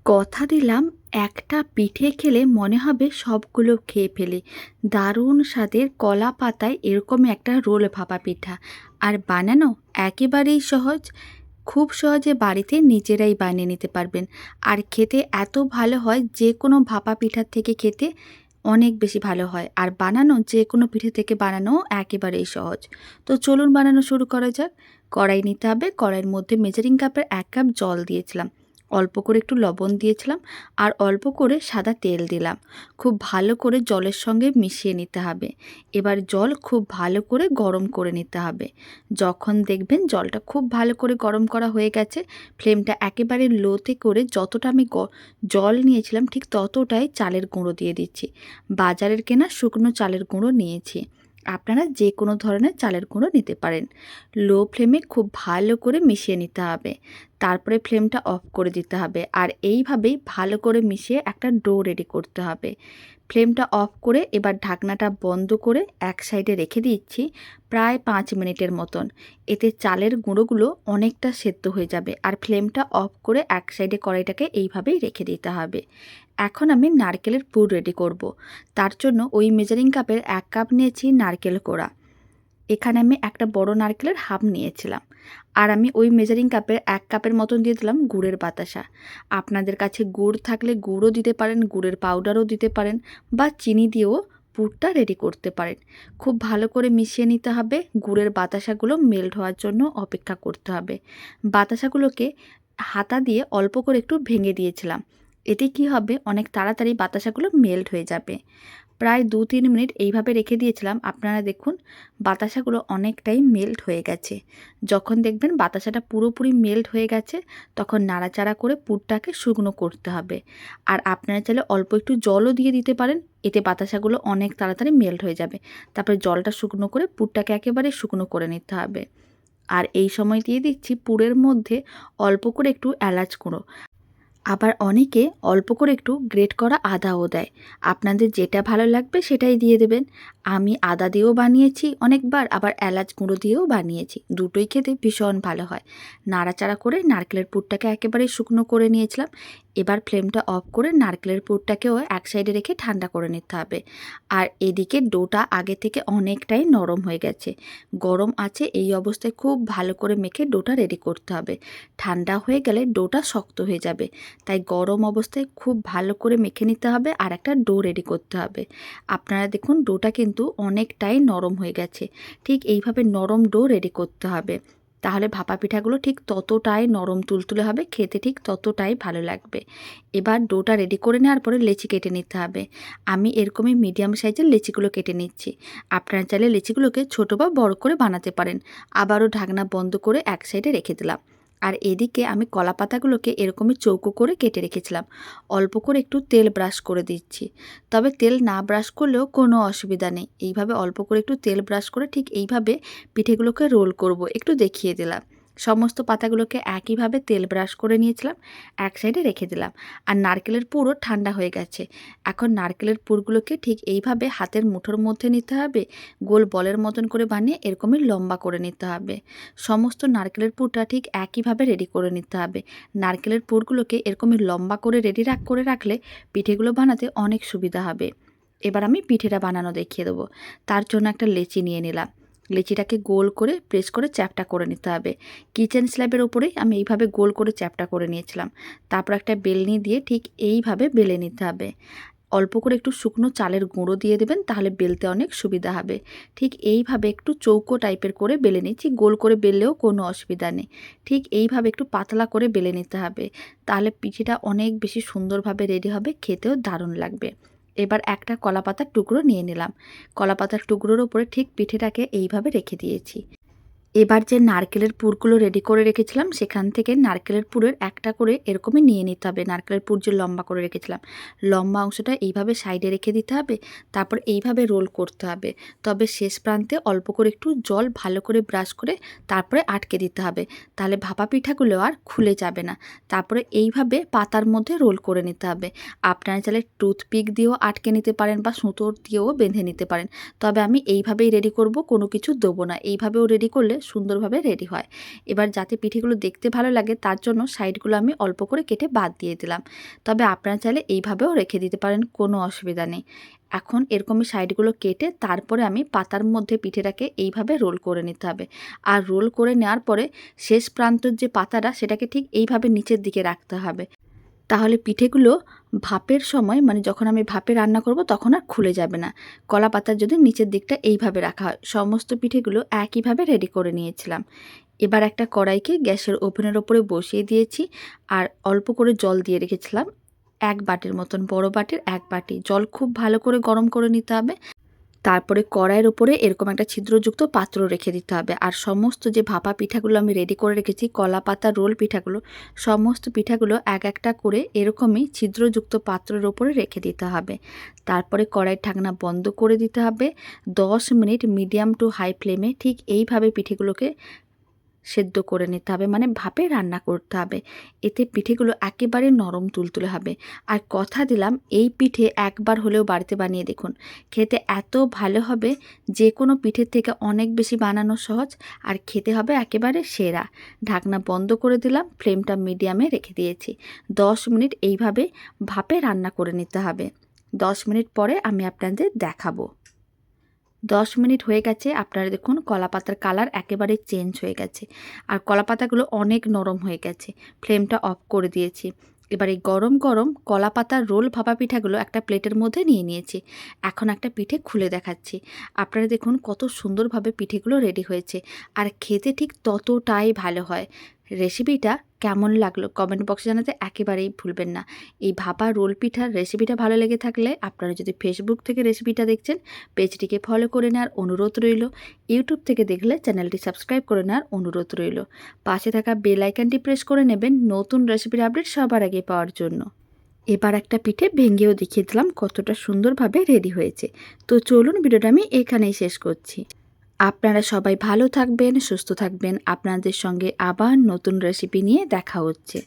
কথা দিলাম একটা পিঠে খেলে মনে হবে সবগুলো খেয়ে ফেলি। দারুণ স্বাদের কলা পাতায় এরকম একটা রোল ভাপা পিঠা, আর বানানো একেবারেই সহজ। খুব সহজে বাড়িতে নিজেরাই বানিয়ে নিতে পারবেন, আর খেতে এত ভালো হয়, যে কোনো ভাপা পিঠার থেকে খেতে অনেক বেশি ভালো হয়। আর বানানো যে কোনো পিঠে থেকে বানানো একেবারেই সহজ। তো চলুন বানানো শুরু করা যাক। কড়াই নিতে হবে, কড়াইয়ের মধ্যে মেজারিং কাপের 1 কাপ জল দিয়েছিলাম, অল্প করে একটু লবণ দিয়েছিলাম, আর অল্প করে সাদা তেল দিলাম। খুব ভালো করে জলের সঙ্গে মিশিয়ে নিতে হবে। এবার জল খুব ভালো করে গরম করে নিতে হবে। যখন দেখবেন জলটা খুব ভালো করে গরম করা হয়ে গেছে, ফ্লেমটা একেবারে লোতে করে যতটা আমি জল নিয়েছিলাম ঠিক ততটাই চালের গুঁড়ো দিয়ে দিচ্ছি। বাজারের কেনা শুকনো চালের গুঁড়ো নিয়েছি, আপনারা যে কোনো ধরনের চালের গুঁড়ো নিতে পারেন। লো ফ্লেমে খুব ভালো করে মিশিয়ে নিতে হবে, তারপরে ফ্লেমটা অফ করে দিতে হবে। আর এইভাবেই ভালো করে মিশিয়ে একটা ডো রেডি করতে হবে। ফ্লেমটা অফ করে এবার ঢাকনাটা বন্ধ করে এক সাইডে রেখে দিচ্ছি প্রায় 5 মিনিটের মতন। এতে চালের গুঁড়োগুলো অনেকটা সেদ্ধ হয়ে যাবে। আর ফ্লেমটা অফ করে এক সাইডে কড়াইটাকে এইভাবেই রেখে দিতে হবে। এখন আমি নারকেলের পুর রেডি করব। তার জন্য ওই মেজারিং কাপের 1 কাপ নিয়েছি নারকেল কোড়া। এখানে আমি একটা বড় নারকেলের হাফ নিয়েছিলাম। আর আমি ওই মেজারিং কাপের 1 কাপের মতন দিয়ে দিলাম গুড়ের বাতাসা। আপনাদের কাছে গুড় থাকলে গুড়ও দিতে পারেন, গুড়ের পাউডারও দিতে পারেন, বা চিনি দিয়েও পুরটা রেডি করতে পারেন। খুব ভালো করে মিশিয়ে নিতে হবে। গুড়ের বাতাসাগুলো মেল্ট হওয়ার জন্য অপেক্ষা করতে হবে। বাতাসাগুলোকে হাতা দিয়ে অল্প করে একটু ভেঙে দিয়েছিলাম। এতে কি হবে, অনেক তাড়াতাড়ি বাতাসাগুলো মেল্ট হয়ে যাবে। প্রায় 2-3 মিনিট এইভাবে রেখে দিয়েছিলাম। আপনারা দেখুন বাতাসাগুলো অনেকটাই মেল্ট হয়ে গেছে। যখন দেখবেন বাতাসাটা পুরোপুরি মেল্ট হয়ে গেছে, তখন নাড়াচাড়া করে পুরটাকে শুকনো করতে হবে। আর আপনারা চাইলে অল্প একটু জলও দিয়ে দিতে পারেন, এতে বাতাসাগুলো অনেক তাড়াতাড়ি মেল্ট হয়ে যাবে। তারপরে জলটা শুকনো করে পুরটাকে একেবারে শুকনো করে নিতে হবে। আর এই সময় দিয়ে দিচ্ছি পুরের মধ্যে অল্প করে একটু এলাচ গুঁড়ো। আবার অনেকে অল্প করে একটু গ্রেট করা আদাও দেয়। আপনাদের যেটা ভালো লাগবে সেটাই দিয়ে দেবেন। আমি আদা দিয়েও বানিয়েছি অনেকবার, আবার এলাচ গুঁড়ো দিয়েও বানিয়েছি। দুটোই খেতে ভীষণ ভালো হয়। নাড়াচাড়া করে নারকেলের পুরটাকে একেবারে শুকনো করে নিয়েছিলাম। এবার ফ্লেমটা অফ করে নারকেলের পুরটাকেও এক সাইডে রেখে ঠান্ডা করে নিতে হবে। আর এদিকে ডোটা আগে থেকে অনেকটাই নরম হয়ে গেছে। গরম আছে এই অবস্থায় খুব ভালো করে মেখে ডোটা রেডি করতে হবে। ঠান্ডা হয়ে গেলে ডোটা শক্ত হয়ে যাবে। তাই গরম অবস্থায় খুব ভালো করে মেখে নিতে হবে আর একটা ডো রেডি করতে হবে। আপনারা দেখুন ডোটা কিন্তু অনেকটাই নরম হয়ে গেছে। ঠিক এইভাবে নরম ডো রেডি করতে হবে, তাহলে ভাপা পিঠাগুলো ঠিক ততটাই নরম তুলতুলে হবে, খেতে ঠিক ততটাই ভালো লাগবে। এবার ডোটা রেডি করে নেওয়ার পরে লেচি কেটে নিতে হবে। আমি এরকমই মিডিয়াম সাইজের লেচিগুলো কেটে নিচ্ছি। আপনারা চাইলে লেচিগুলোকে ছোট বা বড় করে বানাতে পারেন। আবারও ঢাকনা বন্ধ করে এক সাইডে রেখে দিলাম। আর এদিকে আমি কলা পাতাগুলোকে এরকমই চৌকো করে কেটে রেখেছিলাম। অল্প করে একটু তেল ব্রাশ করে দিচ্ছি। তবে তেল না ব্রাশ করলেও কোনো অসুবিধা নেই। এইভাবে অল্প করে একটু তেল ব্রাশ করে ঠিক এইভাবে পিঠেগুলোকে রোল করব, একটু দেখিয়ে দিলাম। সমস্ত পাতাগুলোকে একইভাবে তেল ব্রাশ করে নিয়েছিলাম, এক সাইডে রেখে দিলাম। আর নারকেলের পুরও ঠান্ডা হয়ে গেছে। এখন নারকেলের পুরগুলোকে ঠিক এইভাবে হাতের মুঠোর মধ্যে নিতে হবে, গোল বলের মতন করে বানিয়ে এরকমই লম্বা করে নিতে হবে। সমস্ত নারকেলের পুরটা ঠিক একইভাবে রেডি করে নিতে হবে। নারকেলের পুরগুলোকে এরকমই লম্বা করে রেডি করে রাখলে পিঠেগুলো বানাতে অনেক সুবিধা হবে। এবার আমি পিঠেটা বানানো দেখিয়ে দেবো। তার জন্য একটা লেচি নিয়ে নিলাম। লেচিটাকে গোল করে প্রেস করে চ্যাপটা করে নিতে হবে। কিচেন স্ল্যাবের ওপরেই আমি এইভাবে গোল করে চ্যাপটা করে নিয়েছিলাম। তারপর একটা বেলনি দিয়ে ঠিক এইভাবে বেলে নিতে হবে। অল্প করে একটু শুকনো চালের গুঁড়ো দিয়ে দেবেন, তাহলে বেলতে অনেক সুবিধা হবে। ঠিক এইভাবে একটু চৌকো টাইপের করে বেলে নিচ্ছি। গোল করে বেললেও কোনো অসুবিধা নেই। ঠিক এইভাবে একটু পাতলা করে বেলে নিতে হবে, তাহলে পিঠেটা অনেক বেশি সুন্দরভাবে রেডি হবে, খেতেও দারুণ লাগবে। এবার একটা কলা পাতার টুকরো নিয়ে নিলাম। কলা পাতার টুকরোর ওপরে ঠিক পিঠেটাকে এইভাবে রেখে দিয়েছি। এবার যে নারকেলের পুরগুলো রেডি করে রেখেছিলাম, সেখান থেকে নারকেলের পুরের একটা করে এরকমই নিয়ে নিতে হবে। নারকেলের পুর যে লম্বা করে রেখেছিলাম, লম্বা অংশটা এইভাবে সাইডে রেখে দিতে হবে। তারপর এইভাবে রোল করতে হবে। তবে শেষ প্রান্তে অল্প করে একটু জল ভালো করে ব্রাশ করে তারপরে আটকে দিতে হবে, তাহলে ভাপা পিঠাগুলো আর খুলে যাবে না। তারপরে এইভাবে পাতার মধ্যে রোল করে নিতে হবে। আপনারা চাইলে টুথপিক দিয়েও আটকে নিতে পারেন বা সুতোর দিয়েও বেঁধে নিতে পারেন। তবে আমি এইভাবেই রেডি করব, কোনো কিছু দেবো না। এইভাবেও রেডি করলে সুন্দরভাবে রেডি হয়। এবার যাতে পিঠেগুলো দেখতে ভালো লাগে তার জন্য সাইডগুলো আমি অল্প করে কেটে বাদ দিয়ে দিলাম। তবে আপনারা চাইলে এইভাবেও রেখে দিতে পারেন, কোনো অসুবিধা নেই। এখন এরকমই সাইডগুলো কেটে তারপরে আমি পাতার মধ্যে পিঠেটাকে এইভাবে রোল করে নিতে হবে। আর রোল করে নেওয়ার পরে শেষ প্রান্তের যে পাতাটা সেটাকে ঠিক এইভাবে নিচের দিকে রাখতে হবে। তাহলে পিঠেগুলো ভাপের সময়, মানে যখন আমি ভাপে রান্না করব তখন আর খুলে যাবে না। কলা পাতার যদি নিচের দিকটা এইভাবে রাখা হয়। সমস্ত পিঠেগুলো একইভাবে রেডি করে নিয়েছিলাম। এবার একটা কড়াইকে গ্যাসের ওভেনের ওপরে বসিয়ে দিয়েছি আর অল্প করে জল দিয়ে রেখেছিলাম। 1 বাটির মতন, বড় বাটির 1 বাটি জল খুব ভালো করে গরম করে নিতে হবে। তারপরে কড়াইয়ের ওপরে এরকম একটা ছিদ্রযুক্ত পাত্র রেখে দিতে হবে। আর সমস্ত যে ভাপা পিঠাগুলো আমি রেডি করে রেখেছি, কলা পাতা রোল পিঠাগুলো, সমস্ত পিঠাগুলো এক একটা করে এরকমই ছিদ্রযুক্ত পাত্রের ওপরে রেখে দিতে হবে। তারপরে কড়াইয়ের ঢাকনা বন্ধ করে দিতে হবে। 10 মিনিট মিডিয়াম টু হাই ফ্লেমে ঠিক এইভাবে পিঠেগুলোকে সেদ্ধ করে নিতে হবে, মানে ভাপে রান্না করতে হবে। এতে পিঠেগুলো একেবারে নরম তুলতুলে হবে। আর কথা দিলাম, এই পিঠে একবার হলেও বাড়িতে বানিয়ে দেখুন, খেতে এত ভালো হবে, যে কোনো পিঠের থেকে অনেক বেশি বানানো সহজ আর খেতে হবে একেবারে সেরা। ঢাকনা বন্ধ করে দিলাম, ফ্লেমটা মিডিয়ামে রেখে দিয়েছি। 10 মিনিট এইভাবে ভাপে রান্না করে নিতে হবে। 10 মিনিট পরে আমি আপনাদের দেখাবো। 10 মিনিট হয়ে গেছে, আপনারা দেখুন কলা পাতার কালার একেবারে চেঞ্জ হয়ে গেছে আর কলা পাতাগুলো অনেক নরম হয়ে গেছে। ফ্লেমটা অফ করে দিয়েছি। এবার এই গরম গরম কলা পাতার রোল ভাপা পিঠাগুলো একটা প্লেটের মধ্যে নিয়ে নিয়েছি। এখন একটা পিঠে খুলে দেখাচ্ছি। আপনারা দেখুন কত সুন্দরভাবে পিঠেগুলো রেডি হয়েছে আর খেতে ঠিক ততটাই ভালো হয়। রেসিপিটা কেমন লাগলো কমেন্ট বক্সে জানাতে একেবারেই ভুলবেন না। এই ভাপা রোল পিঠার রেসিপিটা ভালো লেগে থাকলে আপনারা যদি ফেসবুক থেকে রেসিপিটা দেখছেন, পেজটিকে ফলো করে নেওয়ার অনুরোধ রইল। ইউটিউব থেকে দেখলে চ্যানেলটি সাবস্ক্রাইব করে নেওয়ার অনুরোধ রইল। পাশে থাকা বেল আইকনটি প্রেস করে নেবেন নতুন রেসিপির আপডেট সবার আগে পাওয়ার জন্য। এবার একটা পিঠে ভেঙেও দেখিয়ে দিলাম কতটা সুন্দরভাবে রেডি হয়েছে। তো চলুন, ভিডিওটা আমি এখানেই শেষ করছি। আপনারা সবাই ভালো থাকবেন, সুস্থ থাকবেন। আপনাদের সঙ্গে আবার নতুন রেসিপি নিয়ে দেখা হচ্ছে।